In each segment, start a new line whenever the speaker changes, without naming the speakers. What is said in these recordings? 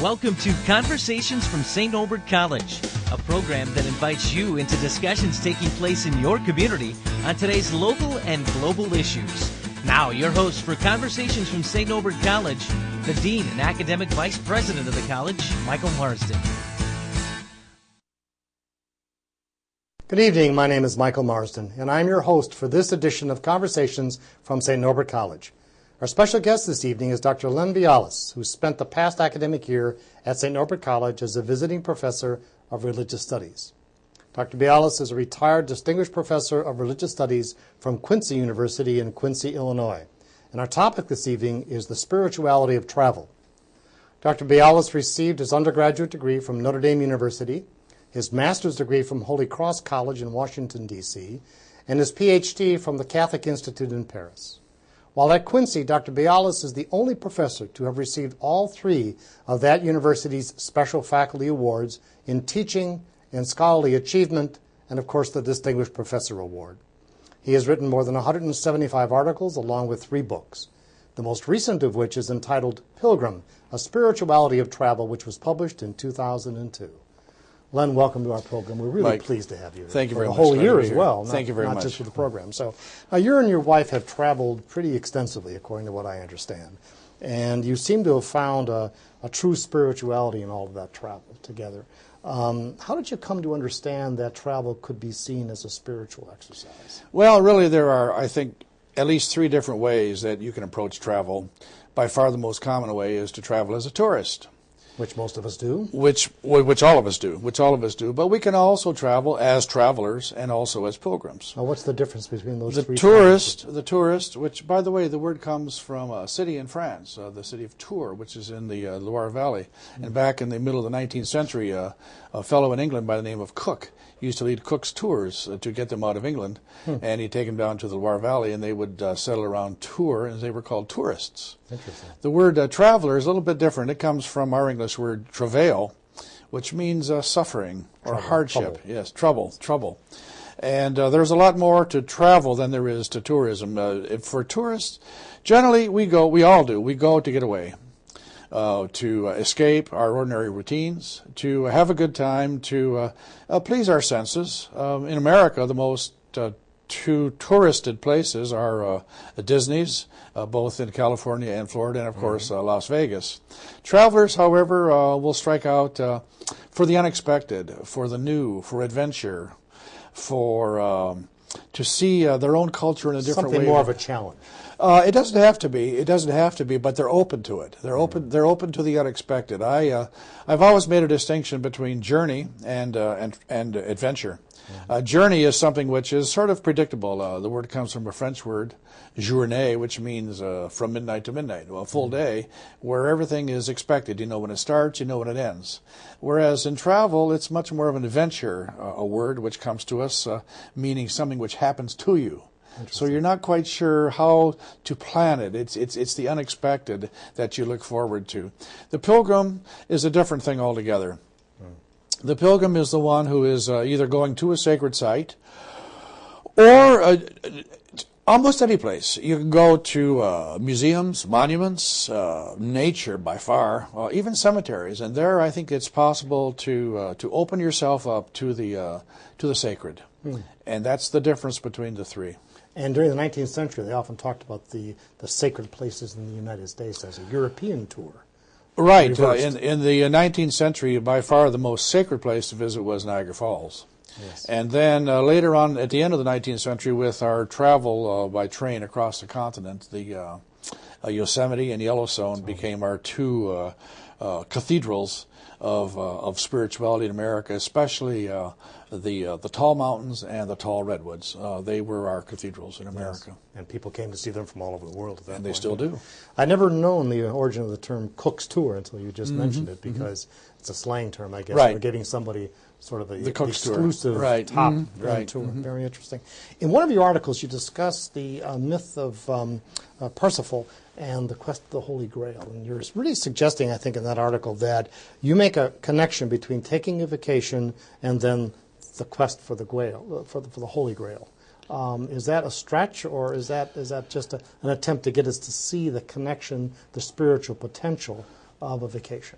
Welcome to Conversations from St. Norbert College, a program that invites you into discussions taking place in your community on today's local and global issues. Now, your host for Conversations from St. Norbert College, the Dean and Academic Vice President of the college, Michael Marsden.
Good evening, my name is Michael Marsden, and I'm your host for this edition of Conversations from St. Norbert College. Our special guest this evening is Dr. Len Biallas, who spent the past academic year at St. Norbert College as a visiting professor of religious studies. Dr. Biallas is a retired distinguished professor of religious studies from Quincy University in Quincy, Illinois. And our topic this evening is the spirituality of travel. Dr. Biallas received his undergraduate degree from Notre Dame University, his master's degree from Holy Cross College in Washington, D.C., and his Ph.D. from the Catholic Institute in Paris. While at Quincy, Dr. Biallas is the only professor to have received all three of that university's special faculty awards in teaching and scholarly achievement, and of course the Distinguished Professor Award. He has written more than 175 articles along with 3 books, the most recent of which is entitled Pilgrim, A Spirituality of Travel, which was published in 2002. Len, welcome to our program. We're really
Mike,
pleased to have you.
Thank you very much.
The whole year as well.
Thank you very much.
Not just for the program. So, you and your wife have traveled pretty extensively, according to what I understand. And you seem to have found a true spirituality in all of that travel together. How did you come to understand that travel could be seen as a spiritual exercise?
Well, really there are, I think, at least 3 different ways that you can approach travel. By far the most common way is to travel as a tourist.
Which most of us do.
Which all of us do. But we can also travel as travelers and also as pilgrims.
Well, what's the difference between those three?
The tourist, which, by the way, the word comes from a city in France, the city of Tours, which is in the Loire Valley. Mm-hmm. And back in the middle of the 19th century, a fellow in England by the name of Cook used to lead Cook's tours to get them out of England. And he'd take them down to the Loire Valley, and they would settle around Tours, and they were called tourists.
Interesting.
The word traveler is a little bit different. It comes from our English word travail, which means suffering or hardship.
Trouble.
Yes, trouble. And there's a lot more to travel than there is to tourism. For tourists, generally we all go to get away. To escape our ordinary routines, to have a good time, to please our senses. In America, the most 2 touristed places are Disney's, both in California and Florida, and of course Las Vegas. Travelers, however, will strike out for the unexpected, for the new, for adventure, for to see their own culture in a different way.
Something more of a challenge.
It doesn't have to be, but they're open to it. They're open to the unexpected. I've always made a distinction between journey and adventure. Journey is something which is sort of predictable. The word comes from a French word, journée, which means from midnight to midnight, a full day, where everything is expected. You know when it starts, you know when it ends. Whereas in travel, it's much more of an adventure, a word which comes to us meaning something which happens to you. So you're not quite sure how to plan it. It's the unexpected that you look forward to. The pilgrim is a different thing altogether. The pilgrim is the one who is either going to a sacred site or almost any place. You can go to museums, monuments, nature by far, even cemeteries. And there I think it's possible to open yourself up to the sacred. And that's the difference between the 3.
And during the 19th century, they often talked about the sacred places in the United States as a European tour.
Right. In the 19th century, by far the most sacred place to visit was Niagara Falls.
Yes.
And then later on, at the end of the 19th century, with our travel by train across the continent, the Yosemite and Yellowstone became our 2 cathedrals of spirituality in America, especially the tall mountains and the tall redwoods. They were our cathedrals in America.
Yes. And people came to see them from all over the world at that point.
And they still do.
I'd never known the origin of the term Cook's Tour until you just mentioned it, because it's a slang term, I guess,
right.
for giving somebody sort of the
exclusive
tour.
Right.
Top
Right.
tour. Very interesting. In one of your articles, you discuss the myth of Parsifal and the quest of the Holy Grail. And you're really suggesting, I think, in that article that you make a connection between taking a vacation and then the quest for the Grail, for the Holy Grail. Is that a stretch, or is that just an attempt to get us to see the connection, the spiritual potential of a vacation?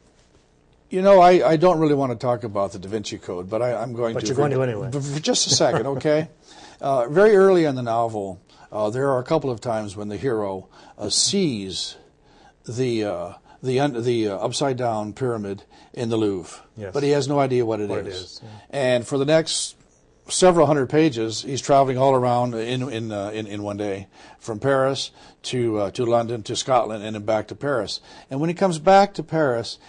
You know, I don't really want to talk about the Da Vinci Code, but I'm going to.
But you're going to anyway.
For just a second, okay? Very early in the novel, there are a couple of times when the hero sees the upside-down pyramid in the Louvre,
yes.
but he has no idea what it is.
Yeah.
And for the next several hundred pages, he's traveling all around in one day, from Paris to London to Scotland and then back to Paris. And when he comes back to Paris,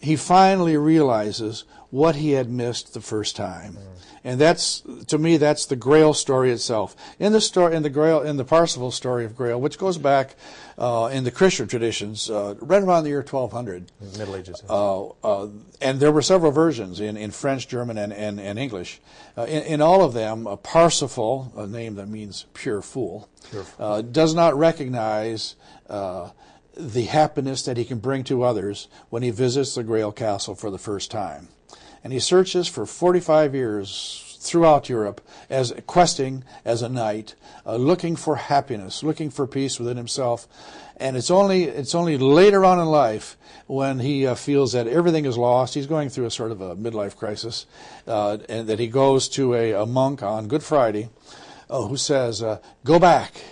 he finally realizes what he had missed the first time. And that's, to me, that's the Grail story itself. In the Parsifal story of Grail, which goes back in the Christian traditions, right around the year 1200.
Middle Ages.
And there were several versions in French, German, and English. In all of them, Parsifal, a name that means pure fool, does not recognize the happiness that he can bring to others when he visits the Grail Castle for the first time. And he searches for 45 years throughout Europe, questing as a knight, looking for happiness, looking for peace within himself. And it's only later on in life when he feels that everything is lost. He's going through a sort of a midlife crisis, and that he goes to a monk on Good Friday, who says, "Go back,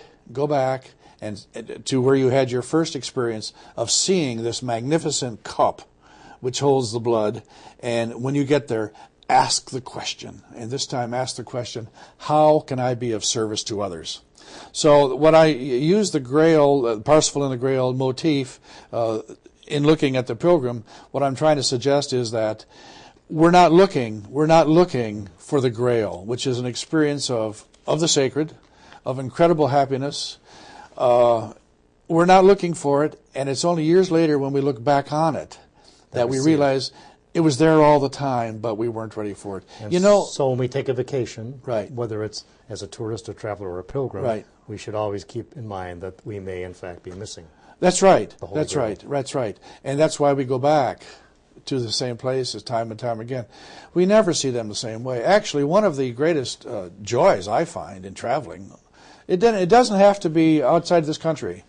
and to where you had your first experience of seeing this magnificent cup, which holds the blood, and when you get there, ask the question, and this time ask the question, how can I be of service to others?" So when I use the Grail, Parsifal and the Grail motif in looking at the pilgrim, what I'm trying to suggest is that we're not looking for the Grail, which is an experience of the sacred, of incredible happiness. We're not looking for it, and it's only years later when we look back on it that we realize it was there all the time, but we weren't ready for it.
And so when we take a vacation,
right,
whether it's as a tourist, a traveler, or a pilgrim,
right,
we should always keep in mind that we may, in fact, be missing.
That's right.
That's
right. That's right. And that's why we go back to the same places time and time again. We never see them the same way. Actually, one of the greatest joys I find in traveling, it doesn't have to be outside this country.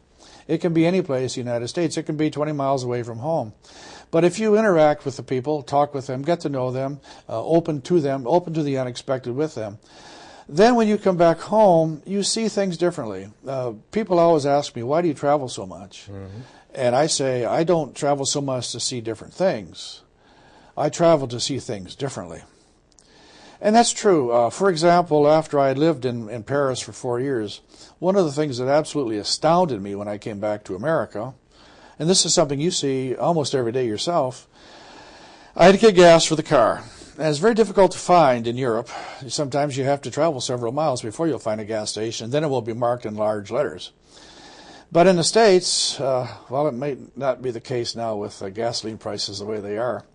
It can be any place in the United States. It can be 20 miles away from home. But if you interact with the people, talk with them, get to know them, open to the unexpected with them, then when you come back home, you see things differently. People always ask me, why do you travel so much? Mm-hmm. And I say, I don't travel so much to see different things. I travel to see things differently. And that's true. For example, after I had lived in Paris for 4 years, one of the things that absolutely astounded me when I came back to America, and this is something you see almost every day yourself, I had to get gas for the car. And it's very difficult to find in Europe. Sometimes you have to travel several miles before you'll find a gas station. Then it will be marked in large letters. But in the States, well, it may not be the case now with gasoline prices the way they are.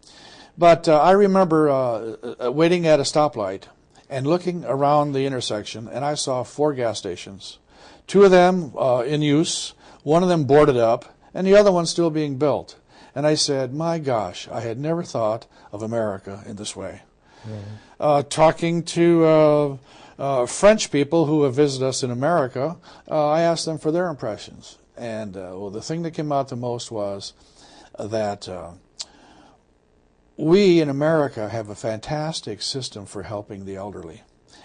But I remember waiting at a stoplight and looking around the intersection, and I saw 4 gas stations. 2 of them in use, 1 of them boarded up, and the other one still being built. And I said, my gosh, I had never thought of America in this way. Mm-hmm. Talking to French people who have visited us in America, I asked them for their impressions. And well, the thing that came out the most was that we in America have a fantastic system for helping the elderly.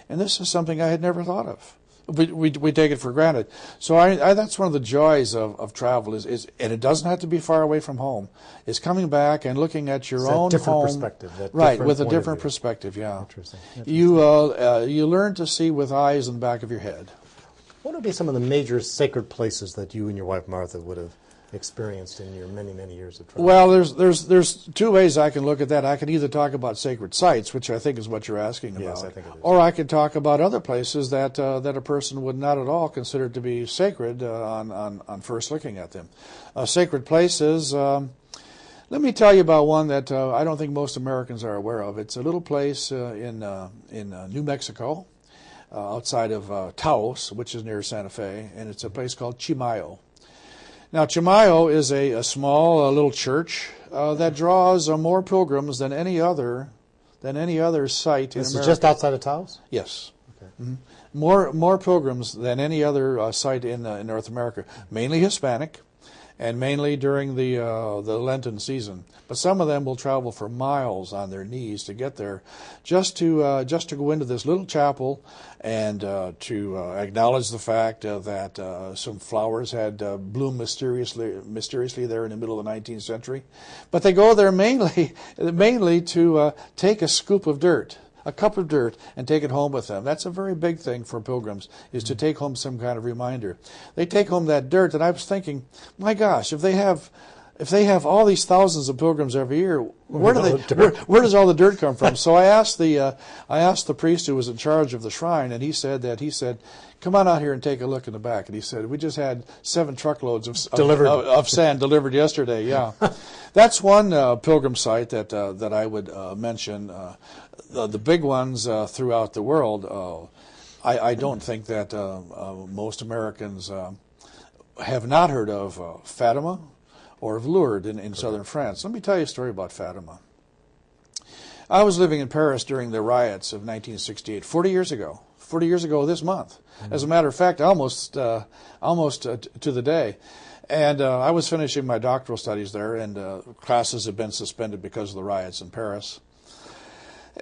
And this is something I had never thought of. We take it for granted. So that's one of the joys of travel is, and it doesn't have to be far away from home, is coming back and looking at your own home.
Perspective.
Right, with a different perspective, yeah.
Interesting.
You learn to see with eyes in the back of your head.
What would be some of the major sacred places that you and your wife Martha would have experienced in your many, many years of travel?
Well, there's 2 ways I can look at that. I can either talk about sacred sites, which I think is what you're asking about,
yes, I think it is.
Or I can talk about other places that a person would not at all consider to be sacred on first looking at them. Sacred places. Let me tell you about one that I don't think most Americans are aware of. It's a little place in New Mexico, outside of Taos, which is near Santa Fe, and it's a place called Chimayo. Now, Chimayo is a small little church that draws more pilgrims than any other site in America.
This is just outside of Taos?
Yes. Okay. Mm-hmm. More pilgrims than any other site in North America, mainly Hispanic, and mainly during the Lenten season. But some of them will travel for miles on their knees to get there, just to go into this little chapel and to acknowledge the fact that some flowers had bloomed mysteriously there in the middle of the 19th century. But they go there mainly to take a scoop of dirt, a cup of dirt, and take it home with them. That's a very big thing for pilgrims, is to take home some kind of reminder. They take home that dirt, and I was thinking, my gosh, if they have all these thousands of pilgrims every year, where does all the dirt come from? So I asked the priest who was in charge of the shrine, and he said, come on out here and take a look in the back. And he said, we just had 7 truckloads of sand delivered yesterday. Yeah, that's one pilgrim site that I would mention. The big ones throughout the world, I don't think that most Americans have not heard of Fatima or of Lourdes in southern France. Let me tell you a story about Fatima. I was living in Paris during the riots of 1968, 40 years ago this month. Mm-hmm. As a matter of fact, almost to the day. And I was finishing my doctoral studies there, and classes had been suspended because of the riots in Paris.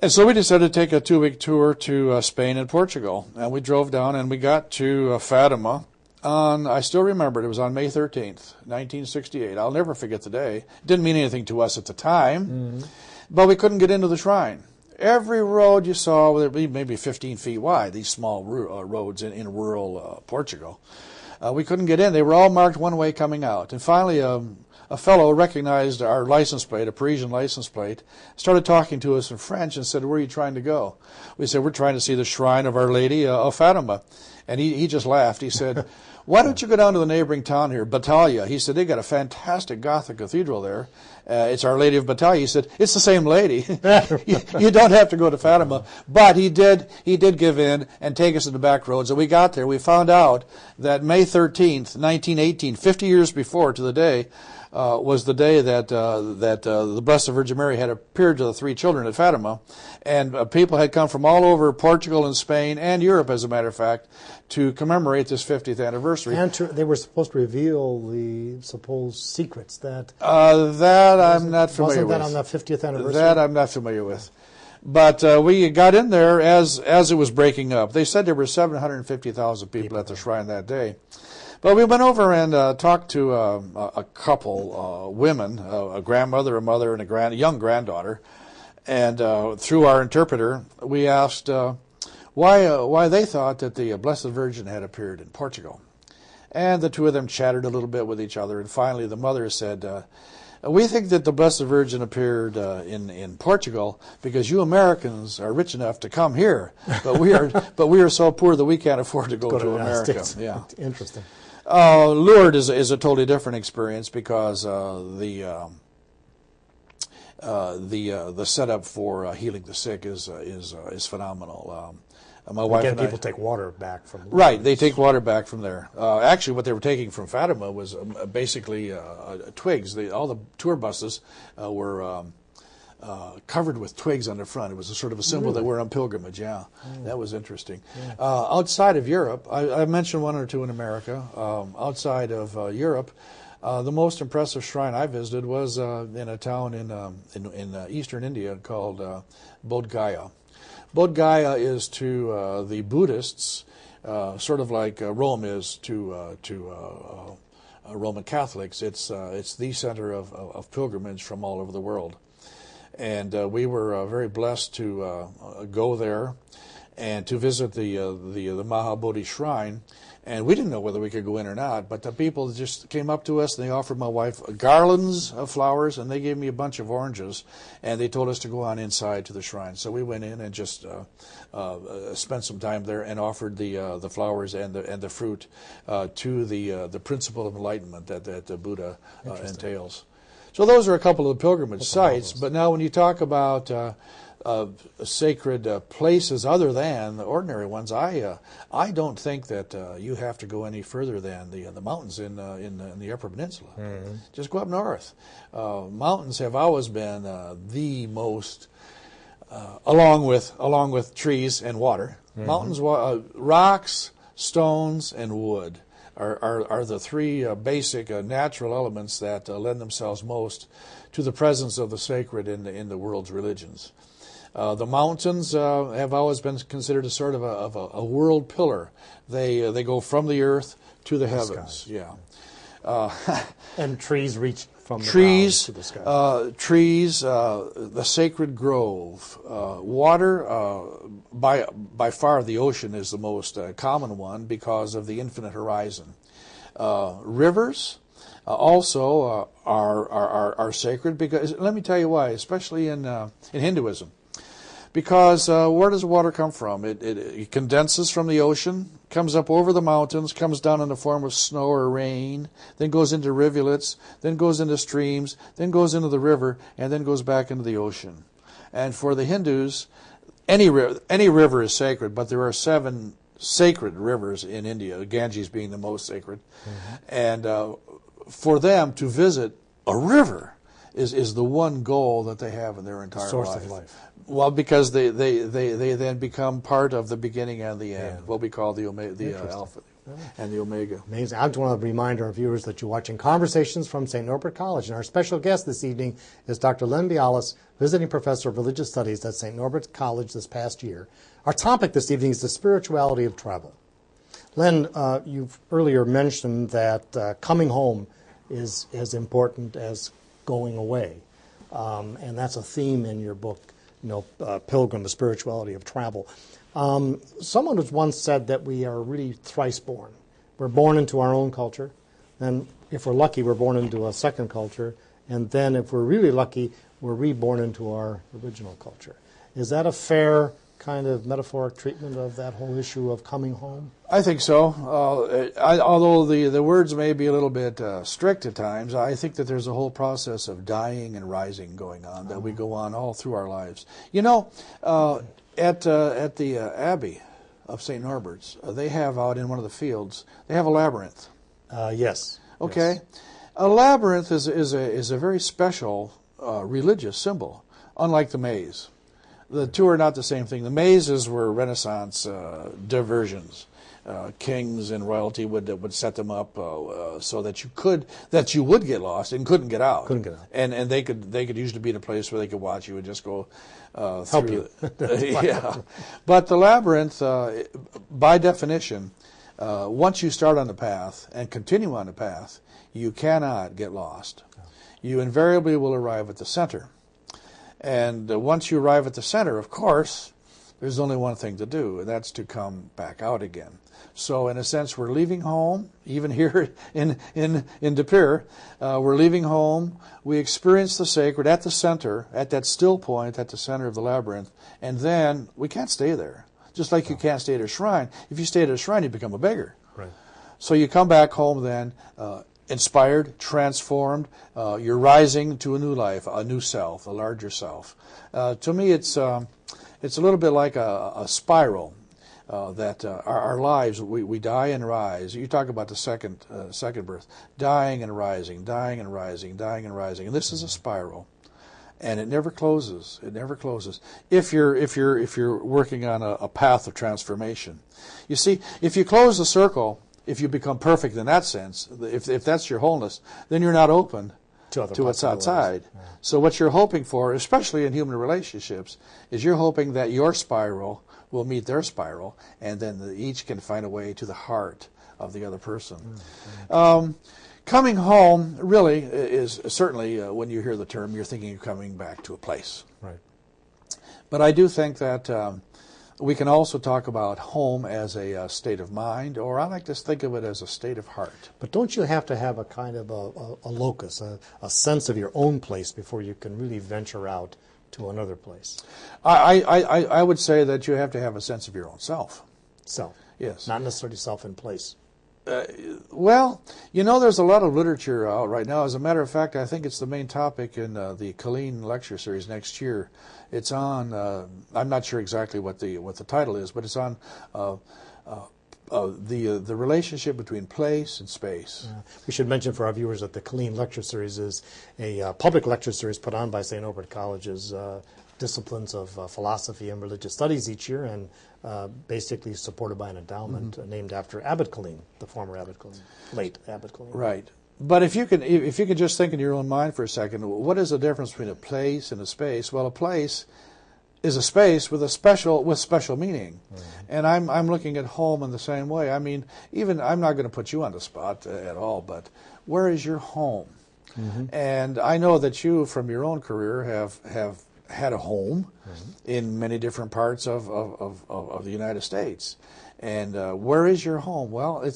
And so we decided to take a 2-week tour to Spain and Portugal. And we drove down, and we got to Fatima. I still remember it was on May 13th, 1968. I'll never forget the day. It didn't mean anything to us at the time, but we couldn't get into the shrine. Every road you saw, maybe 15 feet wide, these small roads in rural Portugal, we couldn't get in. They were all marked one way coming out. And finally, a fellow recognized our license plate, a Parisian license plate, started talking to us in French and said, where are you trying to go? We said, we're trying to see the shrine of Our Lady of Fatima. And he just laughed. He said, why don't you go down to the neighboring town here, Battaglia? He said, they got a fantastic Gothic cathedral there. It's Our Lady of Battaglia. He said, it's the same lady. you don't have to go to Fatima. But he did give in and take us to the back roads. And we got there. We found out that May 13th, 1918, 50 years before to the day, was the day that the Blessed Virgin Mary had appeared to the 3 children at Fatima. And people had come from all over Portugal and Spain and Europe, as a matter of fact, to commemorate this 50th anniversary.
And they were supposed to reveal the supposed secrets that...
that I'm not familiar with.
Wasn't that on the 50th anniversary?
That I'm not familiar with. But we got in there as it was breaking up. They said there were 750,000 people at the shrine that day. But we went over and talked to a couple, women, a grandmother, a mother, and a young granddaughter. And through our interpreter, we asked why they thought that the Blessed Virgin had appeared in Portugal. And the two of them chattered a little bit with each other. And finally, the mother said, we think that the Blessed Virgin appeared in Portugal because you Americans are rich enough to come here, but we are so poor that we can't afford to go to America. Yeah,
interesting.
Lourdes is a totally different experience because the setup for healing the sick is phenomenal. My wife and
people take water back from Lourdes.
Right, they take water back from there. Actually, what they were taking from Fatima was basically twigs. All the tour buses were covered with twigs on the front. It was a sort of a symbol that we're on pilgrimage. Yeah, that was interesting. Yeah. Outside of Europe, I mentioned one or two in America. Outside of Europe, the most impressive shrine I visited was in a town in eastern India called Bodh Gaya. Bodh Gaya is to the Buddhists sort of like Rome is to Roman Catholics. It's the center of pilgrimage from all over the world. And we were very blessed to go there and to visit the Mahabodhi Shrine. And we didn't know whether we could go in or not, but the people just came up to us and they offered my wife garlands of flowers, and they gave me a bunch of oranges, and they told us to go on inside to the shrine. So we went in and just spent some time there and offered the flowers and the fruit to the principle of enlightenment that the Buddha entails. So those are a couple of the pilgrimage sites. But now when you talk about sacred places other than the ordinary ones, I don't think that you have to go any further than the mountains in the Upper Peninsula. Mm-hmm. Just go up north. Mountains have always been the most, along with trees and water. Mm-hmm. Mountains, rocks, stones, and wood. are the three basic natural elements that lend themselves most to the presence of the sacred in the world's religions. The mountains have always been considered a sort of a world pillar. They go from the earth to the heavens.
Sky.
Yeah.
And trees reach from the ground to the sky.
Trees, the sacred grove, water. By far, the ocean is the most common one because of the infinite horizon. Rivers also are sacred because, let me tell you why, especially in Hinduism. Because where does water come from? It condenses from the ocean, comes up over the mountains, comes down in the form of snow or rain, then goes into rivulets, then goes into streams, then goes into the river, and then goes back into the ocean. And for the Hindus, any river is sacred, but there are 7 sacred rivers in India, Ganges being the most sacred. Mm-hmm. And for them to visit a river is the one goal that they have in their entire life.
Source of life.
Well, because they then become part of the beginning and the end, what we call the Alpha and the Omega.
Amazing. I just want to remind our viewers that you're watching Conversations from St. Norbert College, and our special guest this evening is Dr. Len Biallas, visiting professor of religious studies at St. Norbert College this past year. Our topic this evening is the spirituality of travel. Len, you've earlier mentioned that coming home is as important as going away, and that's a theme in your book, Pilgrim, the spirituality of travel. Someone has once said that we are really thrice born. We're born into our own culture, then if we're lucky, we're born into a second culture, and then if we're really lucky, we're reborn into our original culture. Is that a fair kind of metaphoric treatment of that whole issue of coming home?
I think so. Although the words may be a little bit strict at times, I think that there's a whole process of dying and rising going on that we go on all through our lives. At the Abbey of St. Norbert's, they have out in one of the fields, they have a labyrinth.
Yes.
Okay.
Yes.
A labyrinth is a very special religious symbol, unlike the maze. The two are not the same thing. The mazes were Renaissance diversions. Kings and royalty would set them up so that you would get lost and couldn't get out.
Couldn't get out.
And they could usually be in a place where they could watch you and just go
help you.
Yeah. But the labyrinth, by definition, once you start on the path and continue on the path, you cannot get lost. You invariably will arrive at the center. And once you arrive at the center, of course, there's only one thing to do, and that's to come back out again. So in a sense, we're leaving home, even here in De Pere, we're leaving home. We experience the sacred at the center, at that still point, at the center of the labyrinth, and then we can't stay there. Just like you can't stay at a shrine. If you stay at a shrine, you become a beggar. Right. So you come back home then, inspired, transformed, you're rising to a new life, a new self, a larger self. To me, it's a little bit like a spiral that our lives, we die and rise. You talk about the second birth, dying and rising, dying and rising, dying and rising, and this is a spiral, and it never closes. It never closes. If you're working on a path of transformation, you see, if you close the circle. If you become perfect in that sense, if that's your wholeness, then you're not open to what's outside. Yeah. So what you're hoping for, especially in human relationships, is you're hoping that your spiral will meet their spiral, and then each can find a way to the heart of the other person. Mm-hmm. Coming home really is certainly, when you hear the term, you're thinking of coming back to a place.
Right.
But I do think that we can also talk about home as a state of mind, or I like to think of it as a state of heart.
But don't you have to have a kind of a locus, a sense of your own place before you can really venture out to another place?
I would say that you have to have a sense of your own self.
Self.
Yes.
Not necessarily self in place.
Well, there's a lot of literature out right now. As a matter of fact, I think it's the main topic in the Colleen lecture series next year. It's on, I'm not sure exactly what the title is, but it's on the relationship between place and space.
We should mention for our viewers that the Colleen Lecture Series is a public lecture series put on by St. Norbert College's disciplines of philosophy and religious studies each year, and basically supported by an endowment named after Abbot Colleen, the former Abbot Colleen, late Abbot Colleen.
Right. But if you can just think in your own mind for a second, what is the difference between a place and a space? Well, a place is a space with special meaning, and I'm looking at home in the same way. I mean, even I'm not going to put you on the spot at all, but where is your home? And I know that you, from your own career, have had a home in many different parts of the United States. And where is your home? Well,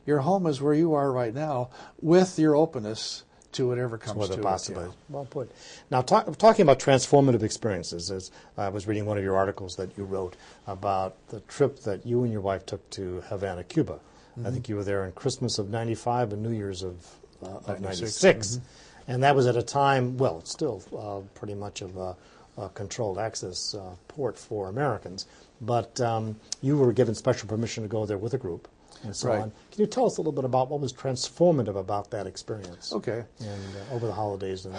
your home is where you are right now, with your openness to whatever comes to it.
Yeah. Well put. Now, talking about transformative experiences, as I was reading one of your articles that you wrote about the trip that you and your wife took to Havana, Cuba. I think you were there in Christmas of '95 and New Year's of '96. And that was at a time, well, it's still pretty much of a controlled access port for Americans. But you were given special permission to go there with a group and so on. Can you tell us a little bit about what was transformative about that experience?
Okay.
And over the holidays in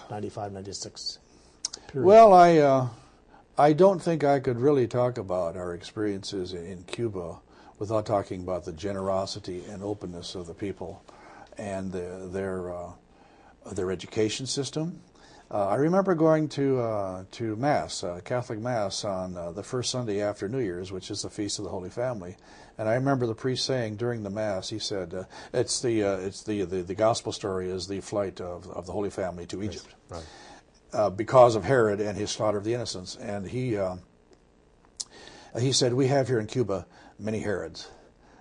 '95, '96 period.
Well, I don't think I could really talk about our experiences in Cuba without talking about the generosity and openness of the people and their education system. I remember going to Mass, Catholic Mass, on the first Sunday after New Year's, which is the Feast of the Holy Family. And I remember the priest saying during the Mass, he said, "It's the gospel story is the flight of the Holy Family to Egypt, because of Herod and his slaughter of the innocents." And he said, "We have here in Cuba many Herods."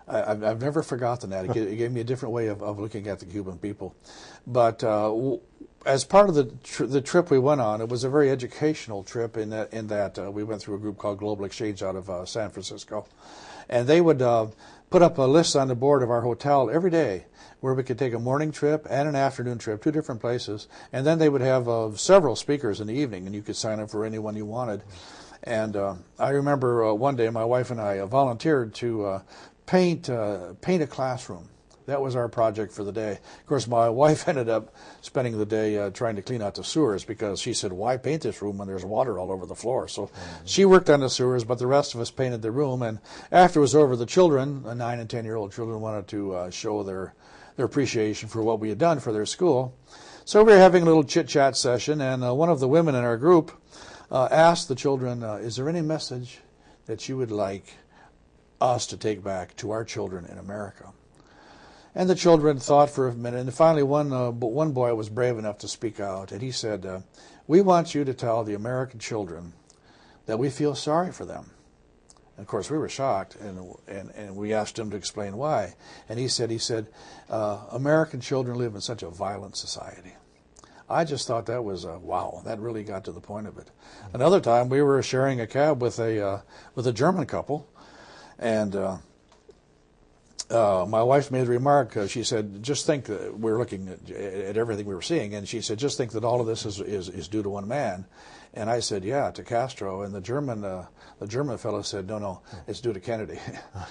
I've never forgotten that. It gave me a different way of looking at the Cuban people. But as part of the trip we went on, it was a very educational trip in that we went through a group called Global Exchange out of San Francisco. And they would put up a list on the board of our hotel every day where we could take a morning trip and an afternoon trip, 2 different places. And then they would have several speakers in the evening, and you could sign up for anyone you wanted. And I remember one day my wife and I volunteered to paint a classroom. That was our project for the day. Of course, my wife ended up spending the day trying to clean out the sewers, because she said, "Why paint this room when there's water all over the floor?" So she worked on the sewers, but the rest of us painted the room. And after it was over, the children, the 9 and 10-year-old children, wanted to show their appreciation for what we had done for their school. So we were having a little chit-chat session, and one of the women in our group asked the children, "Is there any message that you would like us to take back to our children in America?" And the children thought for a minute, and finally one boy was brave enough to speak out, and he said, "We want you to tell the American children that we feel sorry for them." And of course, we were shocked, and we asked him to explain why. And he said, "American children live in such a violent society." I just thought that was wow. That really got to the point of it. Another time, we were sharing a cab with a German couple, and my wife made a remark. She said, "Just think that we're looking at everything we were seeing," and she said, "Just think that all of this is due to one man." And I said, "Yeah, to Castro." And the German fellow said, "No, it's due to Kennedy."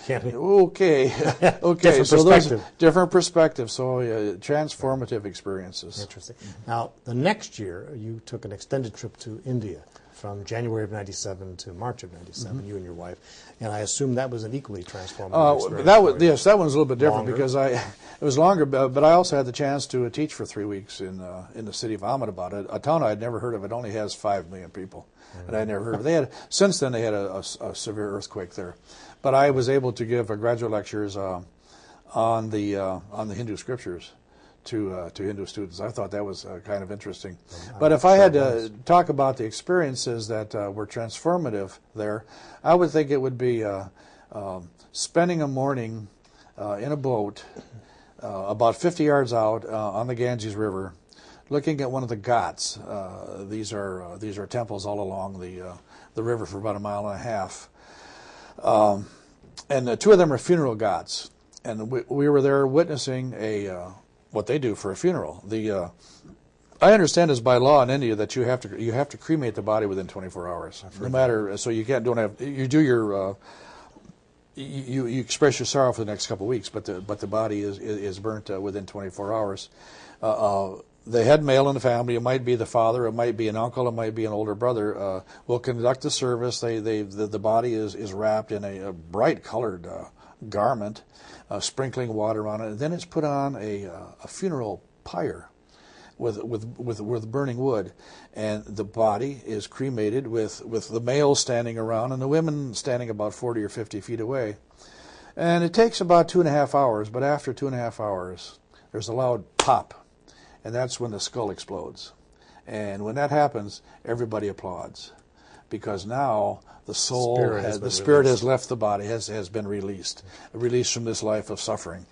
Kennedy.
Okay.
Different
so
perspective.
Different perspective. So transformative experiences.
Interesting. Now, the next year, you took an extended trip to India from January of '97 to March of '97, you and your wife, and I assume that was an equally transformative experience.
Yes, that one's a little bit different.
Longer.
Because it was longer, but I also had the chance to teach for 3 weeks in the city of Ahmedabad, a town I'd never heard of. It only has 5 million people, and I'd never heard of. Since then they had a severe earthquake there, but I was able to give graduate lectures on the Hindu scriptures to Hindu students. I thought that was kind of interesting. But if I had to talk about the experiences that were transformative there, I would think it would be spending a morning in a boat about 50 yards out on the Ganges River, looking at one of the ghats. These are temples all along the river for about 1.5 miles. And 2 of them are funeral ghats. And we were there witnessing what they do for a funeral. I understand is by law in India that you have to cremate the body within 24 hours, no matter. So you do you express your sorrow for the next couple of weeks, but the body is burnt within 24 hours. The head male in the family, it might be the father, it might be an uncle, it might be an older brother, will conduct the service. The body is wrapped in a bright colored garment, sprinkling water on it, and then it's put on a funeral pyre with burning wood, and the body is cremated with the males standing around and the women standing about 40 or 50 feet away. And it takes about 2.5 hours, but after 2.5 hours, there's a loud pop, and that's when the skull explodes. And when that happens, everybody applauds, because now the spirit has left the body, has been released from this life of suffering.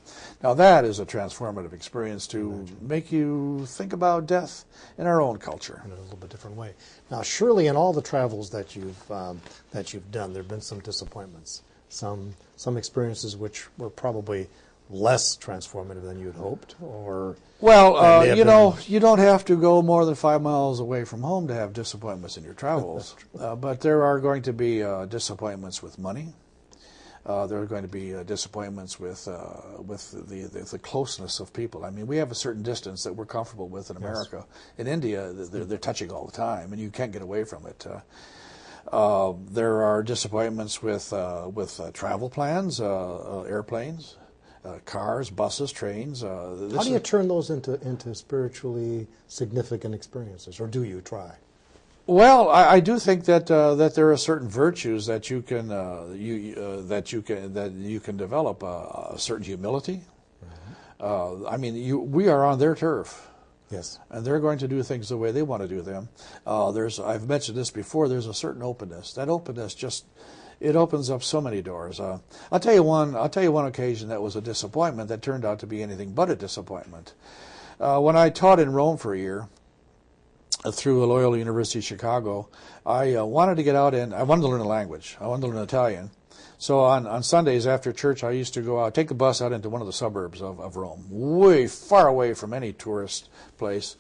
Now that is a transformative experience to make you think about death in our own culture.
In a little bit different way. Now surely in all the travels that you've done, there have been some disappointments, some experiences which were probably less transformative than you'd hoped, or
you don't have to go more than 5 miles away from home to have disappointments in your travels. But there are going to be disappointments with money. There are going to be disappointments with the closeness of people. I mean, we have a certain distance that we're comfortable with in America. Yes. In India, they're touching all the time, and you can't get away from it. There are disappointments with travel plans, airplanes. Cars, buses, trains.
How do you turn those into spiritually significant experiences, or do you try?
Well, I do think that there are certain virtues that you can develop. A certain humility. Mm-hmm. I mean, we are on their turf.
Yes. And
they're going to do things the way they want to do them. I've mentioned this before. There's a certain openness. That openness it opens up so many doors. I'll tell you one occasion that was a disappointment that turned out to be anything but a disappointment. When I taught in Rome for a year through Loyola University Chicago, I wanted to get out and I wanted to learn a language. I wanted to learn Italian. So on Sundays after church, I used to go out, take the bus out into one of the suburbs of Rome, way far away from any tourist place.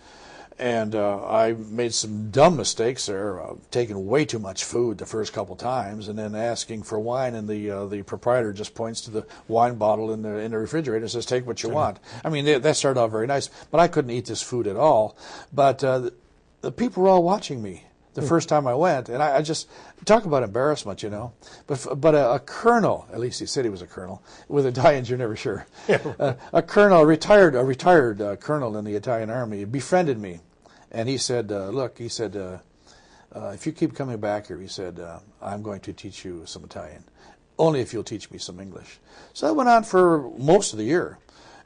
And I made some dumb mistakes there, taking way too much food the first couple times, and then asking for wine, and the proprietor just points to the wine bottle in the refrigerator and says, "Take what you want." I mean, that started out very nice, but I couldn't eat this food at all. But the people were all watching me the first time I went, and I just talk about embarrassment, you know. But a colonel, at least he said he was a colonel. With Italians, you're never sure. Yeah. A retired colonel in the Italian army, befriended me, and he said, "Look," he said, "if you keep coming back here," he said, "I'm going to teach you some Italian, only if you'll teach me some English." So that went on for most of the year.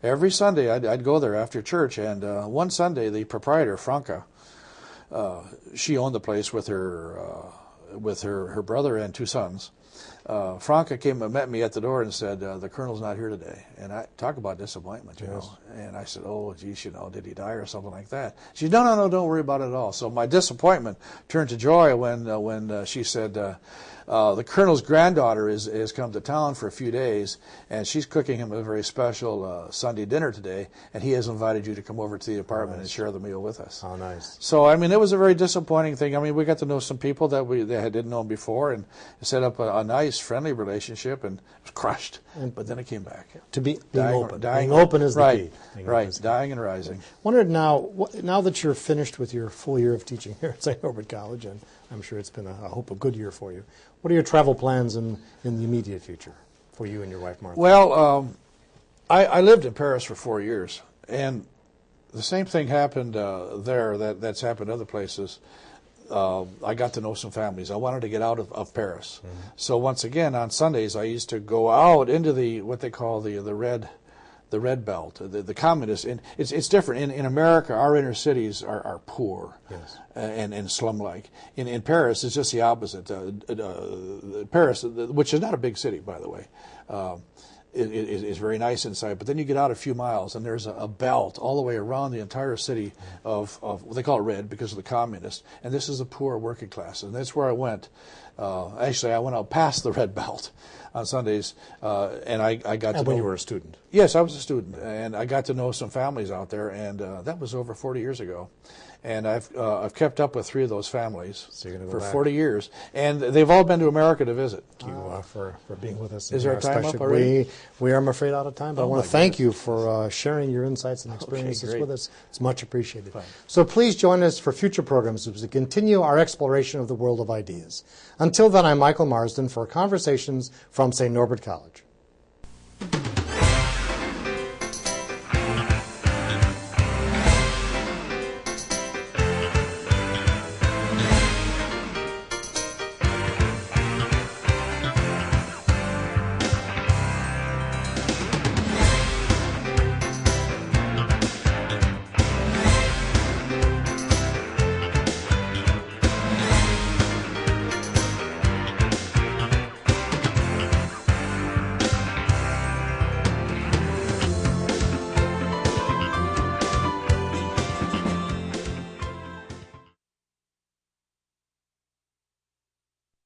Every Sunday, I'd go there after church, and one Sunday, the proprietor, Franca, she owned the place with her brother and 2 sons. Franca came and met me at the door and said, "The colonel's not here today." And I talk about disappointment, you know. And I said, "Oh, geez, you know, did he die or something like that?" She said, No, don't worry about it at all. So my disappointment turned to joy when she said, "The colonel's granddaughter has come to town for a few days, and she's cooking him a very special Sunday dinner today, and he has invited you to come over to the apartment and share the meal with us."
Oh, nice.
So, I mean, it was a very disappointing thing. I mean, we got to know some people that didn't know before, and set up a nice, friendly relationship, and it was crushed. But then it came back.
To being open. Being open is the key.
Right, dying and rising.
Wondered now that you're finished with your full year of teaching here at St. Norbert College, and I'm sure it's been, I hope, a good year for you. What are your travel plans in the immediate future for you and your wife, Martha?
Well, I lived in Paris for 4 years, and the same thing happened there that's happened other places. I got to know some families. I wanted to get out of Paris. Mm-hmm. So once again, on Sundays, I used to go out into what they call the red belt, the communist. And it's different. In America, our inner cities are poor, yes, and slum-like. In Paris, it's just the opposite. Paris, which is not a big city, by the way, is very nice inside. But then you get out a few miles, and there's a belt all the way around the entire city of they call it red because of the communists. And this is the poor working class, and that's where I went. Actually, I went out past the red belt on Sundays, and I got to know.
When you were a student?
Yes, I was a student, and I got to know some families out there, and that was over 40 years ago. And I've kept up with 3 of those families
So you're gonna
for
go back.
40 years, and they've all been to America to visit.
Thank you for being with us.
Is our time up already?
We are, I'm afraid, out of time, but I
Oh,
want
my
to thank you for sharing your insights and experiences
great.
with us. It's much appreciated.
Fine.
So please join us for future programs as we continue our exploration of the world of ideas. Until then, I'm Michael Marsden for Conversations from St. Norbert College.